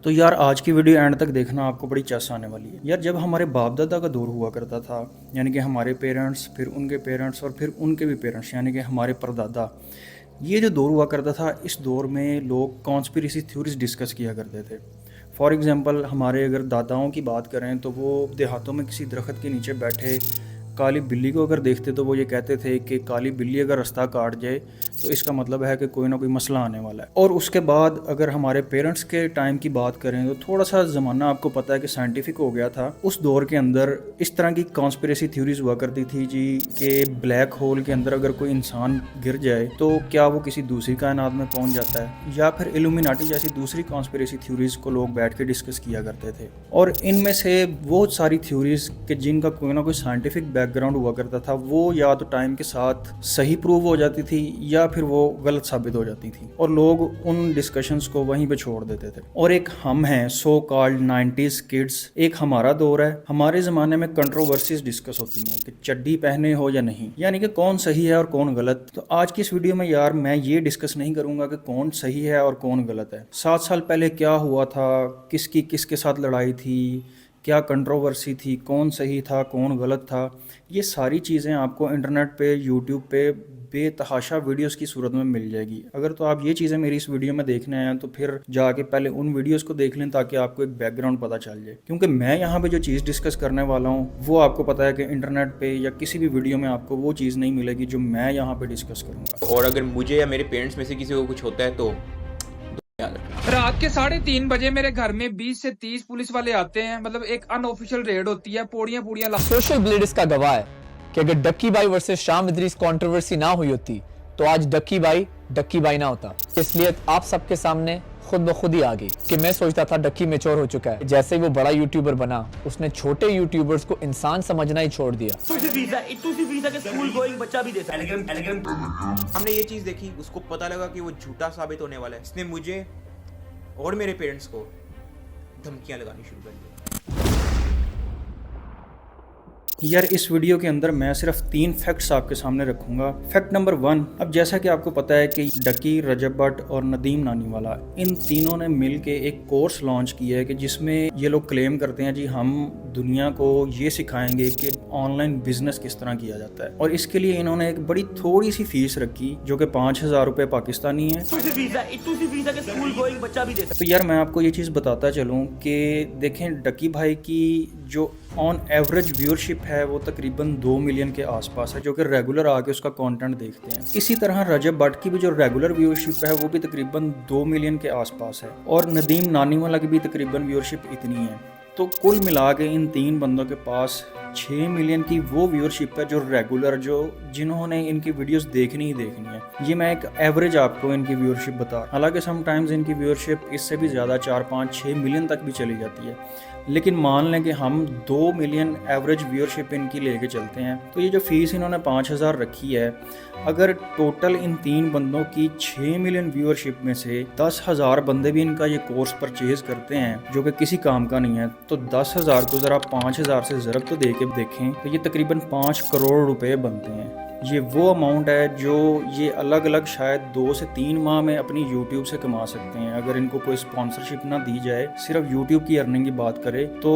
तो यार आज की वीडियो एंड तक देखना, आपको बड़ी चस आने वाली है। यार जब हमारे बाप दादा का दौर हुआ करता था, यानी कि हमारे पेरेंट्स, फिर उनके पेरेंट्स और फिर उनके भी पेरेंट्स, यानी कि हमारे परदादा, ये जो दौर हुआ करता था, इस दौर में लोग कॉन्स्पिरेसी थ्योरीज डिस्कस किया करते थे। फॉर एग्ज़ाम्पल हमारे अगर दादाओं की बात करें तो वो देहातों में किसी दरख्त के नीचे बैठे काली बिल्ली को अगर देखते तो वो ये कहते थे कि काली बिल्ली अगर रास्ता काट जाए तो इसका मतलब है कि कोई ना कोई मसला आने वाला है। और उसके बाद अगर हमारे पेरेंट्स के टाइम की बात करें तो थोड़ा सा ज़माना आपको पता है कि साइंटिफिक हो गया था। उस दौर के अंदर इस तरह की कॉन्स्पिरेसी थ्योरीज हुआ करती थी जी कि ब्लैक होल के अंदर अगर कोई इंसान गिर जाए तो क्या वो किसी दूसरी कायनात में पहुंच जाता है, या फिर इल्यूमिनाटी जैसी दूसरी कॉन्स्पिरेसी थ्योरीज को लोग बैठ के डिस्कस किया करते थे। और इनमें से बहुत सारी थ्योरीज के जिनका कोई ना कोई साइंटिफिक बैकग्राउंड हुआ करता था, वो या तो टाइम के साथ सही प्रूव हो जाती थी या फिर वो गलत साबित हो जाती थी, और लोग उन डिस्कशंस को वहीं पे छोड़ देते थे। और एक हम हैं सो कॉल्ड 90s किड्स, एक हमारा दौर है। हमारे ज़माने में कंट्रोवर्सीज डिस्कस होती हैं कि चड्डी पहने हो या नहीं, यानी कि कौन सही है और कौन गलत। तो आज की इस वीडियो में यार मैं ये डिस्कस नहीं करूंगा कि कौन सही है और कौन गलत है। 7 साल पहले क्या हुआ था, किसकी किसके साथ लड़ाई थी, क्या कंट्रोवर्सी थी, कौन सही था कौन गलत था, ये सारी चीज़ें आपको इंटरनेट पे, यूट्यूब पे बेतहाशा वीडियोस की सूरत में मिल जाएगी। अगर तो आप ये चीज़ें मेरी इस वीडियो में देखने आए हैं तो फिर जाके पहले उन वीडियोस को देख लें ताकि आपको एक बैकग्राउंड पता चल जाए। क्योंकि मैं यहाँ पे जो चीज़ डिस्कस करने वाला हूँ वो आपको पता है कि इंटरनेट पे या किसी भी वीडियो में आपको वो चीज़ नहीं मिलेगी जो मैं यहाँ पे डिस्कस करूँगा। और अगर मुझे या मेरे पेरेंट्स में से किसी को कुछ होता है तो रात के 3:30 बजे मेरे घर में 20 से 30 पुलिस वाले आते हैं। मतलब एक अनऑफिशियल रेड होती है, पोड़ियां पोड़ियां। सोशल ब्लेड इसका गवाह है कि अगर डक्की बाई वर्सेस शाम इदरीस कंट्रोवर्सी ना हुई होती तो आज डक्की बाई ना होता। इसलिए आप सबके सामने खुद ब खुद ही आ गई कि मैं सोचता था डक्की मैच्योर हो चुका है। जैसे ही वो बड़ा यूट्यूबर बना, उसने छोटे यूट्यूबर्स को इंसान समझना ही छोड़ दिया। के स्कूल गोइंग बच्चा भी दे सकता है। हमने ये चीज़ देखी, उसको पता लगा कि वो झूठा साबित होने वाला है। इसने मुझे और मेरे पेरेंट्स को धमकियां लगानी शुरू कर दी। यार इस वीडियो के अंदर मैं सिर्फ 3 फैक्ट्स आपके सामने रखूंगा। फैक्ट नंबर 1, अब जैसा कि आपको पता है कि डकी, रजब भट्ट और नदीम नानीवाला, इन तीनों ने मिल के एक कोर्स लॉन्च किया है कि जिसमें ये लोग क्लेम करते हैं जी हम दुनिया को ये सिखाएंगे कि ऑनलाइन बिजनेस किस तरह किया जाता है। और इसके लिए इन्होंने एक बड़ी थोड़ी सी फीस रखी जो कि 5,000 रुपये पाकिस्तानी है। के स्कूल गोइंग बच्चा भी दे सकता है। तो यार मैं आपको ये चीज़ बताता चलूँ कि देखें डकी भाई की जो ऑन एवरेज व्यूअरशिप है वो तकरीबन 2 मिलियन के आसपास है, जो कि रेगुलर आके उसका कंटेंट देखते हैं। इसी तरह रजब भट्ट की भी जो रेगुलर व्यूअरशिप है वो भी तकरीबन 2 मिलियन के आसपास है, और नदीम नानीवाला की भी तकरीबन व्यूअरशिप इतनी है। तो कुल मिला के इन 3 बंदों के पास 6 मिलियन की वो व्यूअरशिप है जो रेगुलर, जो जिन्होंने इनकी वीडियोस देखनी ही देखनी है। ये मैं एक एवरेज आपको इनकी व्यूअरशिप बता, हालांकि समटाइम्स इनकी व्यूअरशिप इससे भी ज़्यादा 4, 5, 6 मिलियन तक भी चली जाती है। लेकिन मान लें कि हम 2 मिलियन एवरेज व्यूअरशिप इनकी लेके चलते हैं, तो ये जो फीस इन्होंने 5,000 रखी है, अगर टोटल इन 3 बंदों की 6 मिलियन व्यूअरशिप में से 10,000 बंदे भी इनका ये कोर्स परचेज करते हैं जो कि किसी काम का नहीं है, तो 10,000 को ज़रा 5,000 से ज़रब तो दे के देखें तो ये तकरीबन 5 करोड़ रुपए बनते हैं। ये वो अमाउंट है जो ये अलग अलग शायद 2 से 3 माह में अपनी यूट्यूब से कमा सकते हैं। अगर इनको कोई स्पॉन्सरशिप ना दी जाए, सिर्फ यूट्यूब की अर्निंग की बात करें तो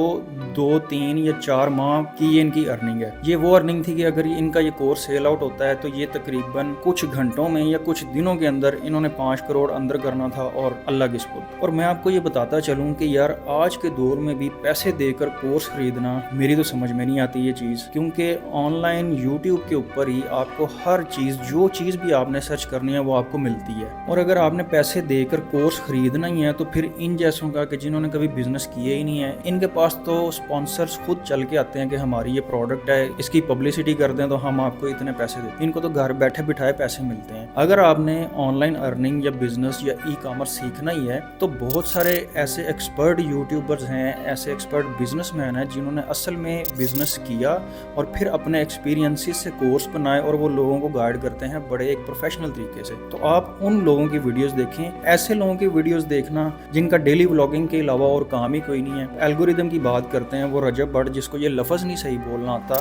2, 3 या 4 माह की ये इनकी अर्निंग है। ये वो अर्निंग थी कि अगर इनका ये कोर्स सेल आउट होता है तो ये तकरीबन कुछ घंटों में या कुछ दिनों के अंदर इन्होंने 5 करोड़ अंदर करना था, और अल्लाह की सुपुर्द। और मैं आपको ये बताता चलूँ कि यार आज के दौर में भी पैसे देकर कोर्स खरीदना मेरी तो समझ में नहीं आती ये चीज़, क्योंकि ऑनलाइन यूट्यूब के ऊपर ही आपको हर चीज़, जो चीज़ भी आपने सर्च करनी है वो आपको मिलती है। और अगर आपने पैसे देकर कोर्स खरीदना ही है तो फिर इन जैसों का कि जिन्होंने कभी बिजनेस किया ही नहीं है, इनके पास तो स्पॉन्सर्स खुद चल के आते हैं कि हमारी ये प्रोडक्ट है, इसकी पब्लिसिटी कर दें तो हम आपको इतने पैसे देते हैं। इनको तो घर बैठे बिठाए पैसे मिलते हैं। अगर आपने ऑनलाइन अर्निंग या बिजनेस या ई कॉमर्स सीखना ही है तो बहुत सारे ऐसे एक्सपर्ट यूट्यूबर्स हैं, ऐसे एक्सपर्ट बिजनेसमैन हैं जिन्होंने असल में बिजनेस किया और फिर अपने एक्सपीरियंसेस से कोर्स बनाए और वो लोगों को गाइड करते हैं बड़े एक प्रोफेशनल तरीके से। तो आप उन लोगों की वीडियोस देखें, ऐसे लोगों की वीडियोस देखना जिनका डेली व्लॉगिंग के अलावा और काम ही कोई नहीं है। एल्गोरिदम की बात करते हैं वो रजब भट्ट, जिसको ये लफ्ज़ नहीं सही बोलना आता,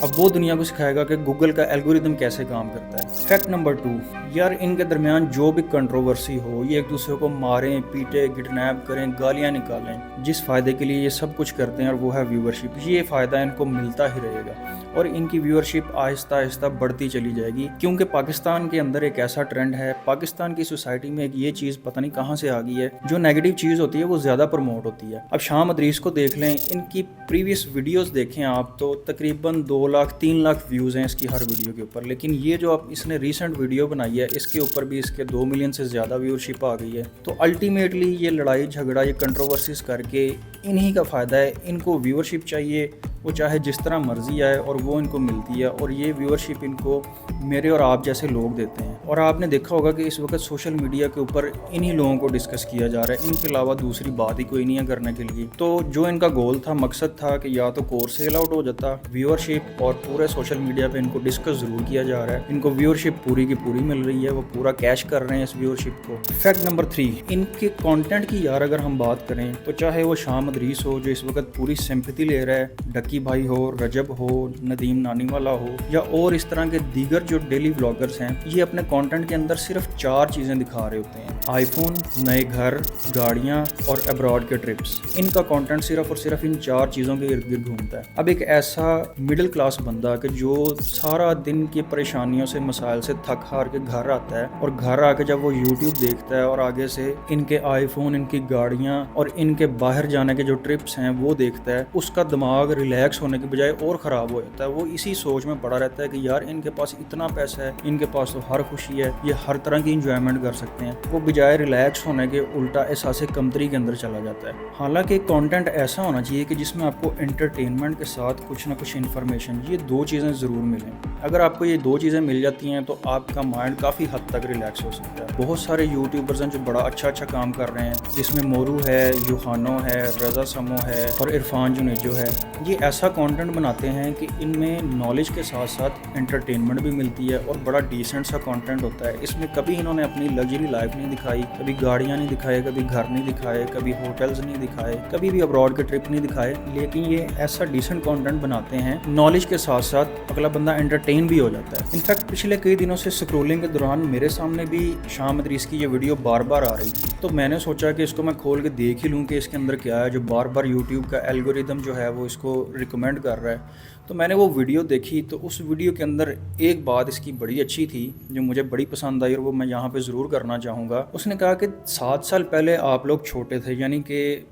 अब वो दुनिया को सिखाएगा कि गूगल का एल्गोरिदम कैसे काम करता है। फैक्ट नंबर 2, यार इनके दरमियान जो भी कंट्रोवर्सी हो, ये एक दूसरे को मारें, पीटे, किडनैप करें, गालियाँ निकालें, जिस फ़ायदे के लिए ये सब कुछ करते हैं और वो है व्यूअरशिप, ये फ़ायदा इनको मिलता ही रहेगा और इनकी व्यूअरशिप आहिस्ता आहिस्ता बढ़ती चली जाएगी। क्योंकि पाकिस्तान के अंदर एक ऐसा ट्रेंड है, पाकिस्तान की सोसाइटी में एक ये चीज़ पता नहीं कहाँ से आ गई है, जो नेगेटिव चीज़ होती है वो ज़्यादा प्रमोट होती है। अब शाह मदरीस को देख लें, इनकी प्रीवियस वीडियोस देखें आप तो तकरीबन 2 लाख 3 लाख व्यूज़ हैं इसकी हर वीडियो के ऊपर, लेकिन ये जो अब इसने रिसेंट वीडियो बनाई है इसके ऊपर भी इसके 2 मिलियन से ज़्यादा व्यूअरशिप आ गई है। तो अल्टीमेटली ये लड़ाई झगड़ा, ये कंट्रोवर्सीज करके इन्हीं का फ़ायदा है। इनको व्यूअरशिप चाहिए, वो चाहे जिस तरह मर्जी आए और वो इनको मिलती है और ये व्यूअरशिप इनको मेरे और आप जैसे लोग देते हैं। और आपने देखा होगा कि इस वक्त सोशल मीडिया के ऊपर इन्हीं लोगों को डिस्कस किया जा रहा है, इनके अलावा दूसरी बात ही कोई नहीं है करने के लिए। तो जो इनका गोल था, मकसद था कि या तो कोर्स सेल आउट हो जाता, व्यूअरशिप, और पूरे सोशल मीडिया पे इनको डिस्कस ज़रूर किया जा रहा है। इनको व्यूअरशिप पूरी की पूरी मिल रही है, वो पूरा कैश कर रहे हैं इस व्यूअरशिप को। फैक्ट नंबर 3, इनके कंटेंट की यार अगर हम बात करें तो चाहे वो शाह मदरीस हो जो इस वक्त पूरी सिंपैथी ले रहा है, डक्की भाई हो, रजब हो, नदीम नानीवाला हो, या और इस तरह के दीगर जो डेली व्लॉगर्स हैं, ये अपने कंटेंट के अंदर सिर्फ 4 चीज़ें दिखा रहे होते हैं: आईफोन, नए घर, गाड़ियाँ और अब्रॉड के ट्रिप्स। इनका कंटेंट सिर्फ और सिर्फ इन 4 चीज़ों के इर्द गिर्द घूमता है। अब एक ऐसा मिडिल क्लास बंदा कि जो सारा दिन की परेशानियों से, मसाइल से थक हार के घर आता है और घर आके जब वो यूट्यूब देखता है और आगे से इनके आईफोन, इनकी गाड़ियाँ और इनके बाहर जाने के जो ट्रिप्स हैं वो देखता है, उसका दिमाग रिलैक्स होने के बजाय और ख़राब हो जाता है। वो इसी सोच में पड़ा रहता है कि यार इनके पास इतना पैसा है, इनके पास तो हर खुशी है, ये हर तरह की इंजॉयमेंट कर सकते हैं। वो बजाय रिलैक्स होने के उल्टा एहसास कमतरी के अंदर चला जाता है। हालांकि कंटेंट ऐसा होना चाहिए कि जिसमें आपको एंटरटेनमेंट के साथ कुछ ना कुछ इन्फॉर्मेशन, ये 2 चीज़ें ज़रूर मिलें। अगर आपको ये 2 चीज़ें मिल जाती हैं तो आपका माइंड काफ़ी हद तक रिलैक्स हो सकता है। बहुत सारे यूट्यूबर्स हैं जो बड़ा अच्छा काम कर रहे हैं, जिसमें मोरू है, यूहानो है, रज़ा समो है और इरफान जुनेजो है। ये ऐसा कंटेंट बनाते हैं कि इनमें नॉलेज के साथ साथ एंटरटेनमेंट भी मिलती है और बड़ा डिसेंट सा कंटेंट होता है। इसमें कभी इन्होंने अपनी लग्जरी लाइफ नहीं दिखाई, कभी गाड़ियाँ नहीं दिखाए, कभी घर नहीं दिखाए, कभी होटल्स नहीं दिखाए, कभी भी अब्रॉड के ट्रिप नहीं दिखाए, लेकिन ये ऐसा डिसेंट कंटेंट बनाते हैं, नॉलेज के साथ साथ अगला बंदा एंटरटेन भी हो जाता है। इनफैक्ट पिछले कई दिनों से स्क्रोलिंग के दौरान मेरे सामने भी शाह मदरीस की ये वीडियो बार बार आ रही थी, तो मैंने सोचा कि इसको मैं खोल के देख ही लूँ कि इसके अंदर क्या है जो बार बार यूट्यूब का एल्गोरिदम जो है वो इसको रिकमेंड कर रहा है। तो मैंने वो वीडियो देखी, तो उस वीडियो के अंदर एक बात इसकी बड़ी अच्छी थी जो मुझे बड़ी पसंद आई और वो मैं यहाँ पे ज़रूर करना चाहूँगा। उसने कहा कि 7 साल पहले आप लोग छोटे थे, यानी कि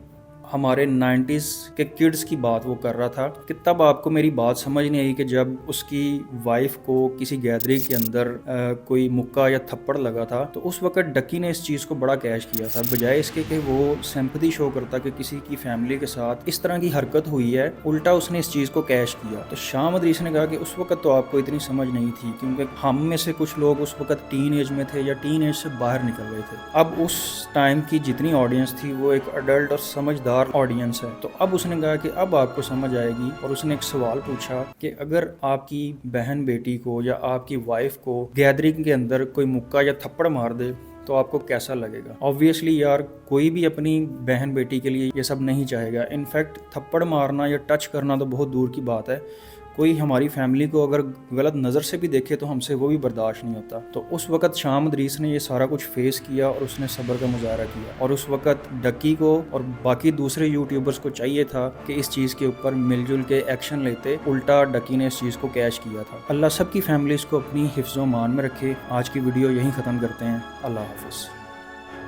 हमारे 90s के किड्स की बात वो कर रहा था कि तब आपको मेरी बात समझ नहीं आई कि जब उसकी वाइफ को किसी गैदरिंग के अंदर कोई मुक्का या थप्पड़ लगा था, तो उस वक्त डक्की ने इस चीज़ को बड़ा कैश किया था। बजाय इसके कि वो सिंपैथी शो करता कि किसी की फैमिली के साथ इस तरह की हरकत हुई है, उल्टा उसने इस चीज़ को कैश किया। तो शाह मदरीस ने कहा कि उस वक्त तो आपको इतनी समझ नहीं थी, क्योंकि हम में से कुछ लोग उस वक्त टीन एज में थे या टीन एज से बाहर निकल रहे थे। अब उस टाइम की जितनी ऑडियंस थी वो एक अडल्ट और समझदार ऑडियंस है। तो अब उसने कहा कि अब आपको समझ आएगी, और उसने एक सवाल पूछा कि अगर आपकी बहन बेटी को या आपकी वाइफ को गैदरिंग के अंदर कोई मुक्का या थप्पड़ मार दे तो आपको कैसा लगेगा। ऑब्वियसली यार कोई भी अपनी बहन बेटी के लिए ये सब नहीं चाहेगा। इनफैक्ट थप्पड़ मारना या टच करना तो बहुत दूर की बात है, कोई हमारी फैमिली को अगर गलत नज़र से भी देखे तो हमसे वो भी बर्दाश्त नहीं होता। तो उस वक़्त शाह मदरीस ने ये सारा कुछ फेस किया और उसने सब्र का मुजाहरा किया, और उस वक़्त डक्की को और बाकी दूसरे यूट्यूबर्स को चाहिए था कि इस चीज़ के ऊपर मिलजुल के एक्शन लेते, उल्टा डक्की ने इस चीज़ को कैश किया था। अल्लाह सबकी फैमिलीज़ को अपनी हिफ्ज़-ओ-मान में रखे। आज की वीडियो यहीं ख़त्म करते हैं। अल्लाह हाफ़िज़।